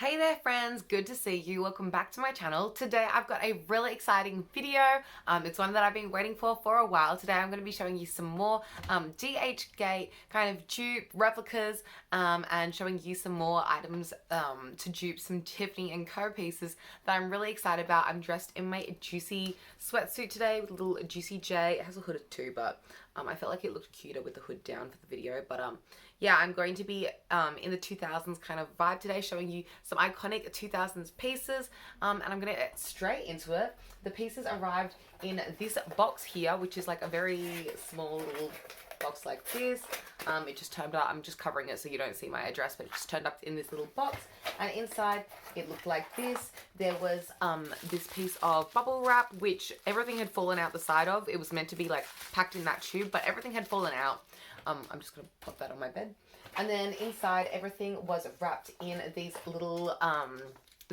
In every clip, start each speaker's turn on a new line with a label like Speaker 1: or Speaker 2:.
Speaker 1: Hey there friends, good to see you. Welcome back to my channel. Today I've got a really exciting video. It's one that I've been waiting for a while. Today I'm going to be showing you some more DH Gate kind of dupe replicas and showing you some more items to dupe some Tiffany & Co pieces that I'm really excited about. I'm dressed in my juicy sweatsuit today with a little juicy J. It has a hood too, but I felt like it looked cuter with the hood down for the video. But yeah, I'm going to be in the 2000s kind of vibe today, showing you some iconic 2000s pieces, and I'm gonna get straight into it. The pieces arrived in this box here, which is like a very small little box like this. It just turned up, I'm just covering it so you don't see my address, but it just turned up in this little box, and inside it looked like this. There was this piece of bubble wrap, which everything had fallen out the side of. It was meant to be like packed in that tube, but everything had fallen out. I'm just gonna pop that on my bed. And then inside, everything was wrapped in these little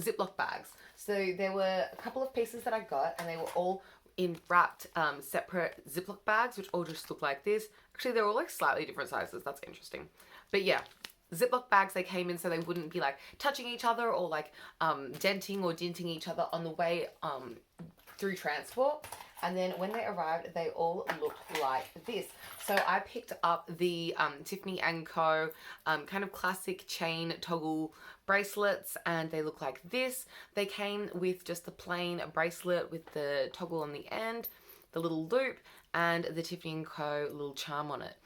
Speaker 1: Ziploc bags. So there were a couple of pieces that I got, and they were all in wrapped separate Ziploc bags, which all just look like this. Actually, they're all like slightly different sizes. That's interesting. But yeah, Ziploc bags they came in so they wouldn't be like touching each other or like denting or dinting each other on the way through transport. And then when they arrived, they all looked like this. So I picked up the Tiffany & Co. Kind of classic chain toggle bracelets, and they look like this. They came with just the plain bracelet with the toggle on the end, the little loop, and the Tiffany & Co. little charm on it.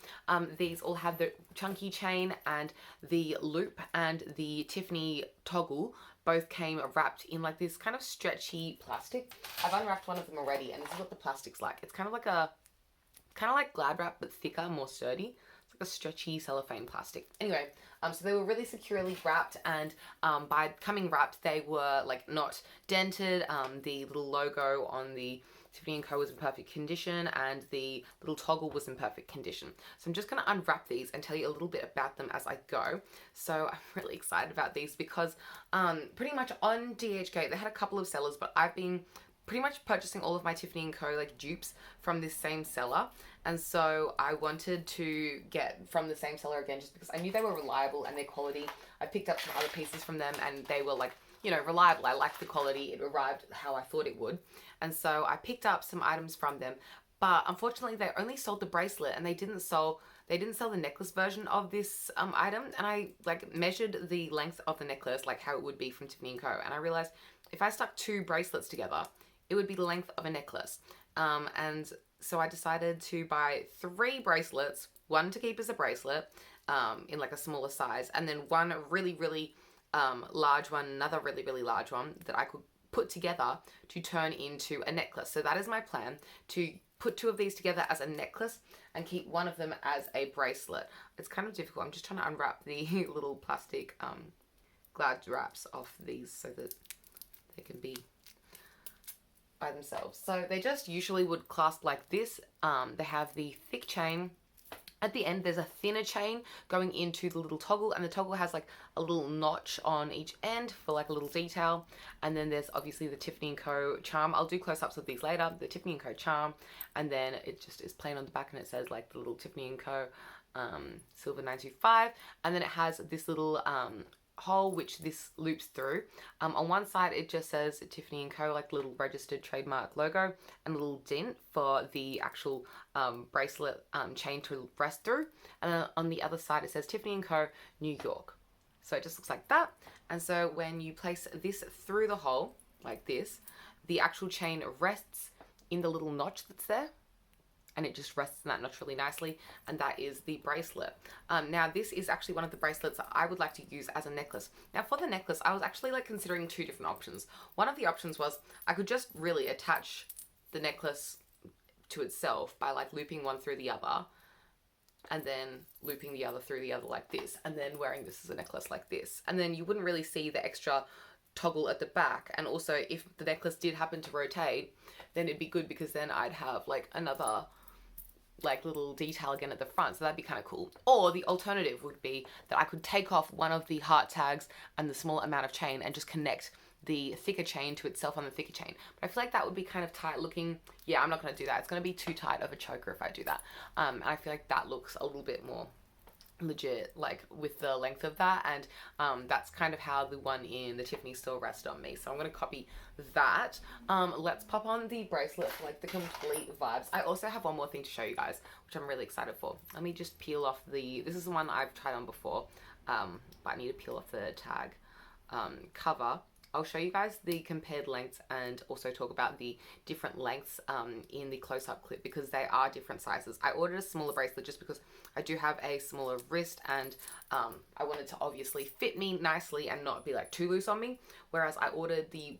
Speaker 1: These all have the chunky chain and the loop, and the Tiffany toggle both came wrapped in like this kind of stretchy plastic. I've unwrapped one of them already, and this is what the plastic's like. It's kind of like Glad wrap, but thicker, more sturdy. It's like a stretchy cellophane plastic. Anyway, so they were really securely wrapped, and by coming wrapped, they were like not dented. The little logo on the Tiffany & Co was in perfect condition, and the little toggle was in perfect condition. So I'm just going to unwrap these and tell you a little bit about them as I go. So I'm really excited about these because pretty much on DHgate they had a couple of sellers, but I've been pretty much purchasing all of my Tiffany & Co like dupes from this same seller, and so I wanted to get from the same seller again just because I knew they were reliable and their quality. I picked up some other pieces from them and they were like, you know, reliable. I liked the quality. It arrived how I thought it would. And so I picked up some items from them, but unfortunately they only sold the bracelet and they didn't sell the necklace version of this item. And I like measured the length of the necklace, like how it would be from Tiffany & Co. And I realized if I stuck two bracelets together, it would be the length of a necklace. And so I decided to buy 3 bracelets, one to keep as a bracelet in like a smaller size, and then one really, really large one, another really, really large one that I could put together to turn into a necklace. So that is my plan, to put 2 of these together as a necklace and keep one of them as a bracelet. It's kind of difficult. I'm just trying to unwrap the little plastic Glad wraps off these so that they can be by themselves. So they just usually would clasp like this. They have the thick chain. At the end, there's a thinner chain going into the little toggle, and the toggle has like a little notch on each end for like a little detail. And then there's obviously the Tiffany & Co. charm. I'll do close-ups of these later. The Tiffany & Co. charm, and then it just is plain on the back, and it says like the little Tiffany & Co. Silver 925, and then it has this little hole which this loops through. On one side it just says Tiffany & Co, like little registered trademark logo, and a little dent for the actual bracelet chain to rest through, and then on the other side it says Tiffany & Co, New York. So it just looks like that. And so when you place this through the hole like this, the actual chain rests in the little notch that's there, and it just rests in that notch really nicely, and that is the bracelet. Now this is actually one of the bracelets that I would like to use as a necklace. Now for the necklace, I was actually like considering 2 different options. One of the options was I could just really attach the necklace to itself by like looping one through the other, and then looping the other through the other like this, and then wearing this as a necklace like this. And then you wouldn't really see the extra toggle at the back, and also if the necklace did happen to rotate, then it'd be good because then I'd have like another like little detail again at the front, so that'd be kind of cool. Or the alternative would be that I could take off one of the heart tags and the small amount of chain and just connect the thicker chain to itself on the thicker chain. But I feel like that would be kind of tight looking. Yeah, I'm not going to do that. It's going to be too tight of a choker if I do that. And I feel like that looks a little bit more legit, like with the length of that, and that's kind of how the one in the Tiffany store rested on me, so I'm going to copy that. Let's pop on the bracelet for like the complete vibes. I also have one more thing to show you guys, which I'm really excited for. Let me just peel off this is the one I've tried on before, but I need to peel off the tag cover. I'll show you guys the compared lengths and also talk about the different lengths in the close-up clip, because they are different sizes. I ordered a smaller bracelet just because I do have a smaller wrist, and I wanted to obviously fit me nicely and not be like too loose on me, whereas I ordered the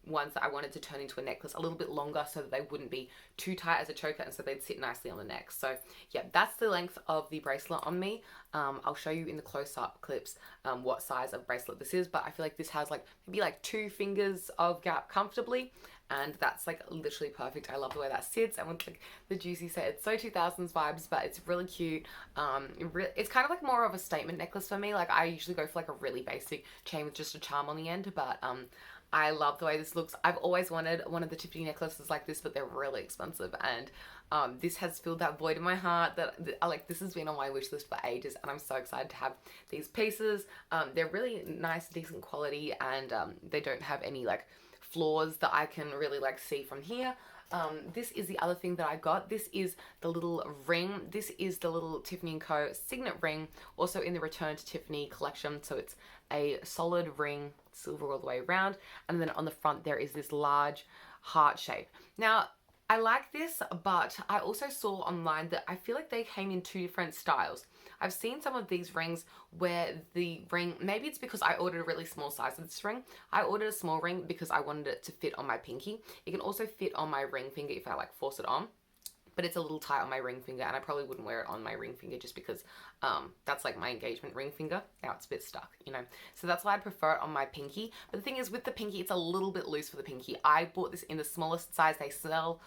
Speaker 1: ones that I wanted to turn into a necklace a little bit longer so that they wouldn't be too tight as a choker, and so they'd sit nicely on the neck. So yeah, that's the length of the bracelet on me. I'll show you in the close-up clips what size of bracelet this is, but I feel like this has like maybe like 2 fingers of gap comfortably, and that's like literally perfect. I love the way that sits, and with like the juicy set, it's so 2000s vibes, but it's really cute. It's kind of like more of a statement necklace for me. Like I usually go for like a really basic chain with just a charm on the end, but I love the way this looks. I've always wanted one of the Tiffany necklaces like this, but they're really expensive, and this has filled that void in my heart that like this has been on my wish list for ages, and I'm so excited to have these pieces. They're really nice, decent quality, and they don't have any like flaws that I can really like see from here. This is the other thing that I got. This is the little ring. This is the little Tiffany & Co. signet ring, also in the Return to Tiffany collection. So it's a solid ring, silver all the way around. And then on the front, there is this large heart shape. Now, I like this, but I also saw online that I feel like they came in 2 different styles. I've seen some of these rings where the ring, maybe it's because I ordered a really small size of this ring. I ordered a small ring because I wanted it to fit on my pinky. It can also fit on my ring finger if I like force it on, but it's a little tight on my ring finger, and I probably wouldn't wear it on my ring finger just because that's like my engagement ring finger. Now it's a bit stuck, you know. So that's why I'd prefer it on my pinky. But the thing is, with the pinky, it's a little bit loose for the pinky. I bought this in the smallest size they sell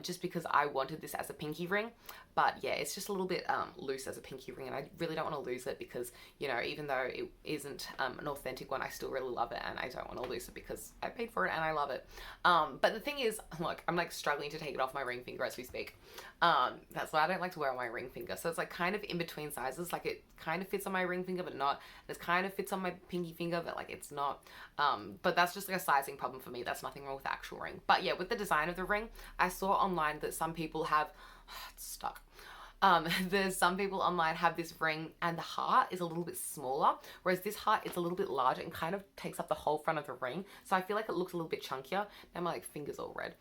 Speaker 1: just because I wanted this as a pinky ring. But yeah, it's just a little bit loose as a pinky ring, and I really don't want to lose it because, you know, even though it isn't an authentic one, I still really love it, and I don't want to lose it because I paid for it and I love it. But the thing is, look, I'm like struggling to take it off my ring finger as we speak. That's why I don't like to wear it on my ring finger. So it's like kind of in between sizes. Like it kind of fits on my ring finger, but not. And it kind of fits on my pinky finger, but like it's not. But that's just like a sizing problem for me. That's nothing wrong with the actual ring. But yeah, with the design of the ring, I saw online that some people have, it's stuck. There's some people online have this ring and the heart is a little bit smaller, whereas this heart is a little bit larger and kind of takes up the whole front of the ring. So I feel like it looks a little bit chunkier. Now my like fingers all red.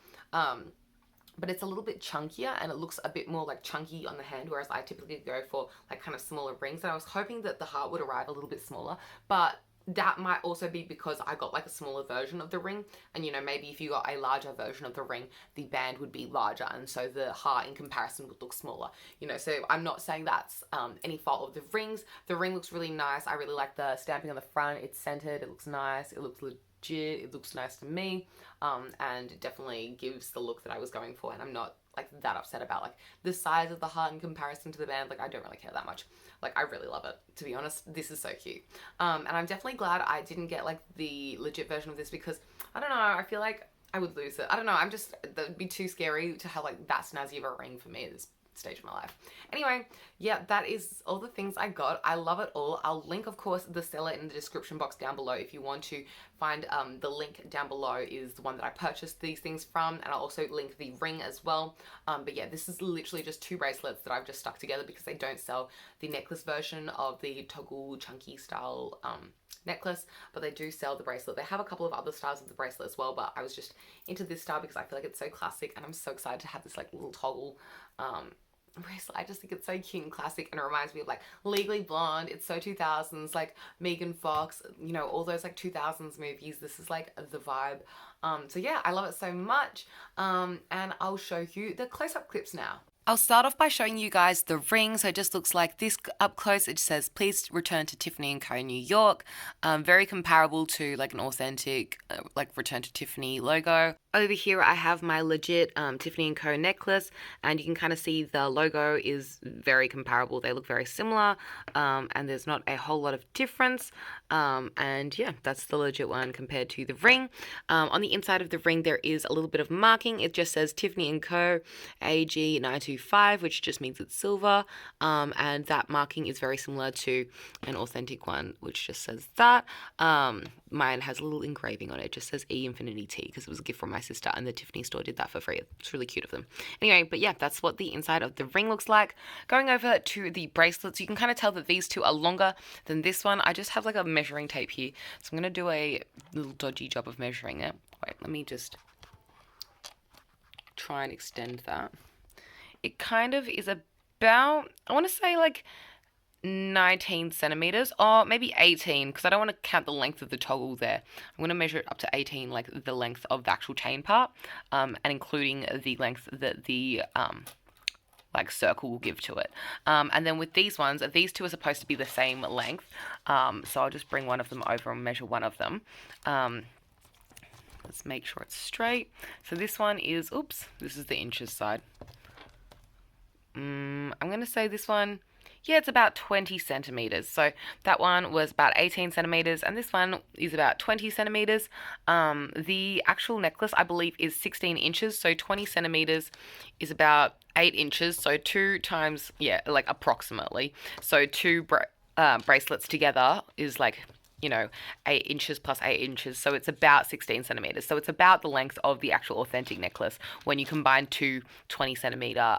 Speaker 1: But it's a little bit chunkier and it looks a bit more like chunky on the hand, whereas I typically go for like kind of smaller rings. And I was hoping that the heart would arrive a little bit smaller, but that might also be because I got like a smaller version of the ring, and you know, maybe if you got a larger version of the ring, the band would be larger, and so the heart in comparison would look smaller, you know. So I'm not saying that's any fault of the rings. The ring looks really nice. I really like the stamping on the front. It's centered, it looks nice, it looks legit, it looks nice to me, and it definitely gives the look that I was going for, and I'm not like that upset about like the size of the heart in comparison to the band. Like I don't really care that much. Like I really love it, to be honest. This is so cute. And I'm definitely glad I didn't get like the legit version of this, because I don't know, I feel like I would lose it. I don't know, that would be too scary to have like that snazzy of a ring for me at this stage of my life. Anyway, yeah, that is all the things I got. I love it all. I'll link, of course, the seller in the description box down below if you want to find the link down below is the one that I purchased these things from, and I'll also link the ring as well. But yeah, this is literally just 2 bracelets that I've just stuck together because they don't sell the necklace version of the toggle chunky style necklace, but they do sell the bracelet. They have a couple of other styles of the bracelet as well, but I was just into this style because I feel like it's so classic, and I'm so excited to have this like little toggle bracelet. I just think it's so cute and classic, and it reminds me of like Legally Blonde. It's so 2000s, like Megan Fox, you know, all those like 2000s movies. This is like the vibe. So yeah, I love it so much. And I'll show you the close-up clips now. I'll start off by showing you guys the ring. So it just looks like this up close. It says, please return to Tiffany & Co. New York. Very comparable to like an authentic like Return to Tiffany logo. Over here I have my legit Tiffany & Co necklace, and you can kind of see the logo is very comparable. They look very similar, and there's not a whole lot of difference. And yeah, that's the legit one compared to the ring. On the inside of the ring there is a little bit of marking. It just says Tiffany & Co AG 925, which just means it's silver, and that marking is very similar to an authentic one, which just says that. Mine has a little engraving on it. It just says E Infinity T because it was a gift from my sister, and the Tiffany store did that for free. It's really cute of them. Anyway, but yeah, that's what the inside of the ring looks like. Going over to the bracelets, you can kind of tell that these two are longer than this one. I just have like a measuring tape here, so I'm going to do a little dodgy job of measuring it. Wait, let me just try and extend that. It kind of is about, I want to say like 19 centimeters, or maybe 18, because I don't want to count the length of the toggle there. I'm going to measure it up to 18, like the length of the actual chain part, and including the length that the like circle will give to it. And then with these ones, these two are supposed to be the same length, so I'll just bring one of them over and measure one of them. Let's make sure it's straight. So this one is, oops, this is the inches side. I'm going to say this one, yeah, it's about 20 centimeters. So that one was about 18 centimeters, and this one is about 20 centimeters. The actual necklace, I believe, is 16 inches. So 20 centimeters is about 8 inches. So 2 times, yeah, like approximately. So two bracelets together is like, you know, 8 inches plus 8 inches. So it's about 16 centimeters. So it's about the length of the actual authentic necklace when you combine two 20 centimeter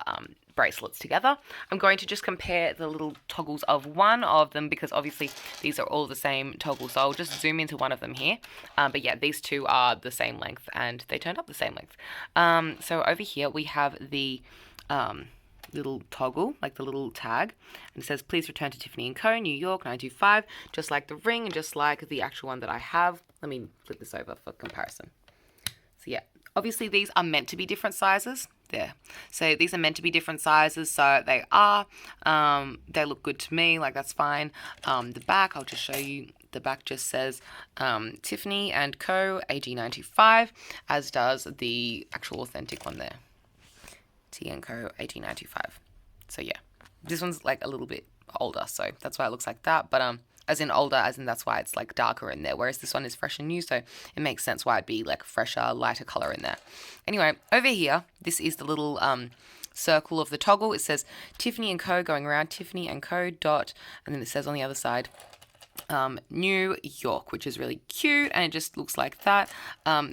Speaker 1: bracelets together. I'm going to just compare the little toggles of one of them because obviously these are all the same toggle, so I'll just zoom into one of them here. But yeah, these two are the same length and they turned up the same length. So over here we have the little toggle, like the little tag, and it says please return to Tiffany & Co New York 925, just like the ring and just like the actual one that I have. Let me flip this over for comparison. So yeah, obviously these are meant to be different sizes. There. So these are meant to be different sizes, so they are. They look good to me, like that's fine. The back, I'll just show you. The back just says Tiffany & Co AG 925, as does the actual authentic one there. T & Co AG 925. So yeah, this one's like a little bit older, so that's why it looks like that. But as in older, as in that's why it's like darker in there, whereas this one is fresh and new, so it makes sense why it'd be like fresher, lighter color in there. Anyway, over here, this is the little circle of the toggle. It says Tiffany & Co going around, Tiffany & Co dot, and then it says on the other side New York, which is really cute, and it just looks like that.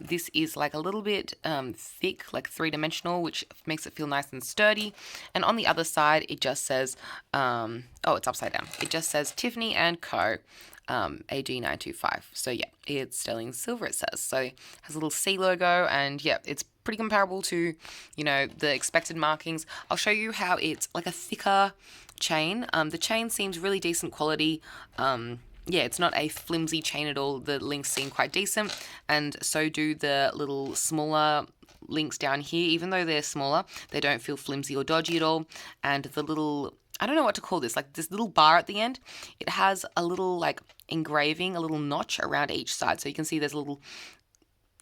Speaker 1: This is like a little bit thick, like three-dimensional, which makes it feel nice and sturdy. And on the other side it just says oh, it's upside down. It just says Tiffany & Co AG 925. So yeah, it's sterling silver, it says. So it has a little C logo, and yeah, it's pretty comparable to, you know, the expected markings. I'll show you how it's like a thicker chain. The chain seems really decent quality. Yeah, it's not a flimsy chain at all. The links seem quite decent, and so do the little smaller links down here. Even though they're smaller, they don't feel flimsy or dodgy at all. And the little, I don't know what to call this, like this little bar at the end, it has a little like engraving, a little notch around each side. So you can see there's a little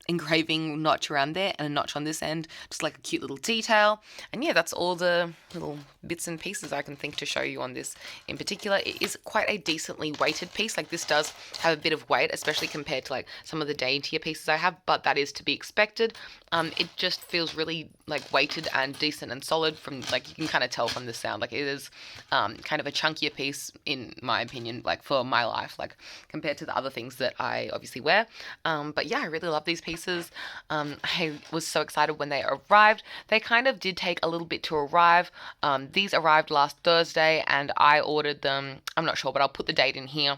Speaker 1: engraving notch around there and a notch on this end, just like a cute little detail. And yeah, that's all the little bits and pieces I can think to show you on this in particular. It is quite a decently weighted piece. Like this does have a bit of weight, especially compared to like some of the daintier pieces I have, but that is to be expected. It just feels really like weighted and decent and solid from, like, you can kind of tell from the sound. Like it is kind of a chunkier piece in my opinion, like for my life, like compared to the other things that I obviously wear. But yeah, I really love these pieces. I was so excited when they arrived. They kind of did take a little bit to arrive. These arrived last Thursday and I ordered them, I'm not sure, but I'll put the date in here.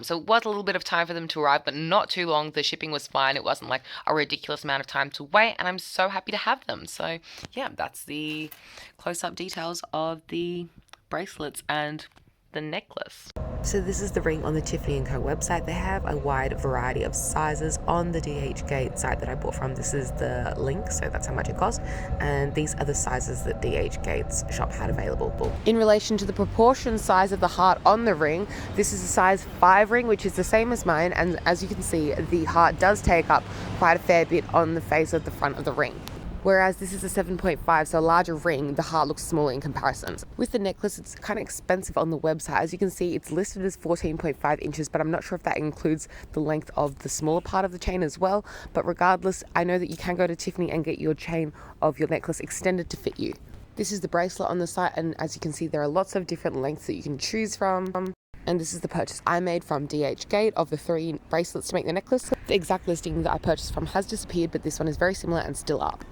Speaker 1: So it was a little bit of time for them to arrive, but not too long. The shipping was fine. It wasn't like a ridiculous amount of time to wait, and I'm so happy to have them. So yeah, that's the close-up details of the bracelets and the necklace. So this is the ring on the Tiffany & Co website. They have a wide variety of sizes on the DHgate site that I bought from. This is the link, so that's how much it cost. And these are the sizes that DHgate's shop had available. In relation to the proportion size of the heart on the ring, this is a size 5 ring, which is the same as mine. And as you can see, the heart does take up quite a fair bit on the face of the front of the ring. Whereas this is a 7.5, so a larger ring, the heart looks smaller in comparison. With the necklace, it's kind of expensive on the website. As you can see, it's listed as 14.5 inches, but I'm not sure if that includes the length of the smaller part of the chain as well. But regardless, I know that you can go to Tiffany and get your chain of your necklace extended to fit you. This is the bracelet on the site, and as you can see, there are lots of different lengths that you can choose from. And this is the purchase I made from DHgate of the 3 bracelets to make the necklace. The exact listing that I purchased from has disappeared, but this one is very similar and still up.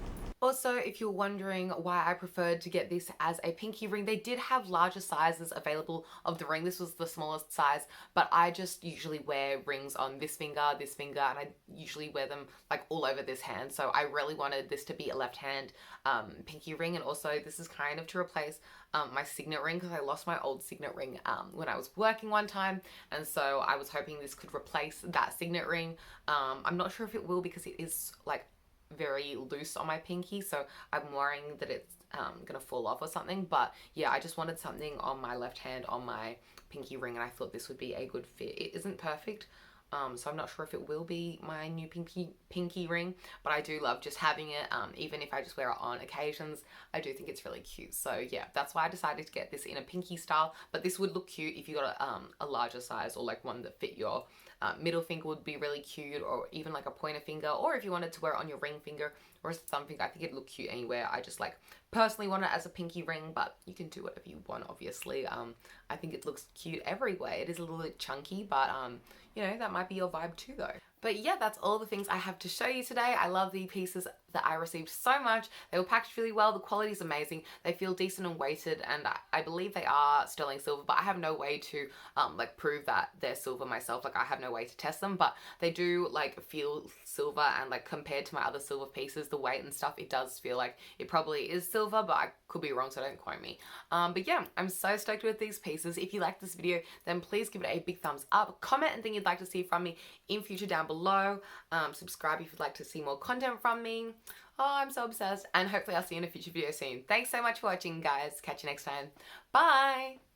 Speaker 1: Also, if you're wondering why I preferred to get this as a pinky ring, they did have larger sizes available of the ring. This was the smallest size, but I just usually wear rings on this finger, and I usually wear them like all over this hand. So I really wanted this to be a left hand pinky ring. And also this is kind of to replace my signet ring, because I lost my old signet ring when I was working one time. And so I was hoping this could replace that signet ring. I'm not sure if it will, because it is like very loose on my pinky, so I'm worrying that it's gonna fall off or something. But yeah, I just wanted something on my left hand on my pinky ring, and I thought this would be a good fit. It isn't perfect, so I'm not sure if it will be my new pinky ring, but I do love just having it. Even if I just wear it on occasions, I do think it's really cute. So yeah, that's why I decided to get this in a pinky style. But this would look cute if you got a larger size, or like one that fit your middle finger would be really cute, or even like a pointer finger, or if you wanted to wear it on your ring finger or something, I think it'd look cute anywhere. I just like personally want it as a pinky ring, but you can do whatever you want, obviously. I think it looks cute everywhere. It is a little bit chunky, but you know, that might be your vibe too though. But yeah, that's all the things I have to show you today. I love the pieces that I received so much. They were packaged really well. The quality is amazing. They feel decent and weighted, and I believe they are sterling silver, but I have no way to like prove that they're silver myself. Like I have no way to test them, but they do like feel silver, and like compared to my other silver pieces, the weight and stuff, it does feel like it probably is silver, but I could be wrong, so don't quote me. But yeah, I'm so stoked with these pieces. If you like this video, then please give it a big thumbs up. Comment anything you'd like to see from me in future down below. Subscribe if you'd like to see more content from me. Oh, I'm so obsessed. And hopefully I'll see you in a future video soon. Thanks so much for watching, guys. Catch you next time. Bye!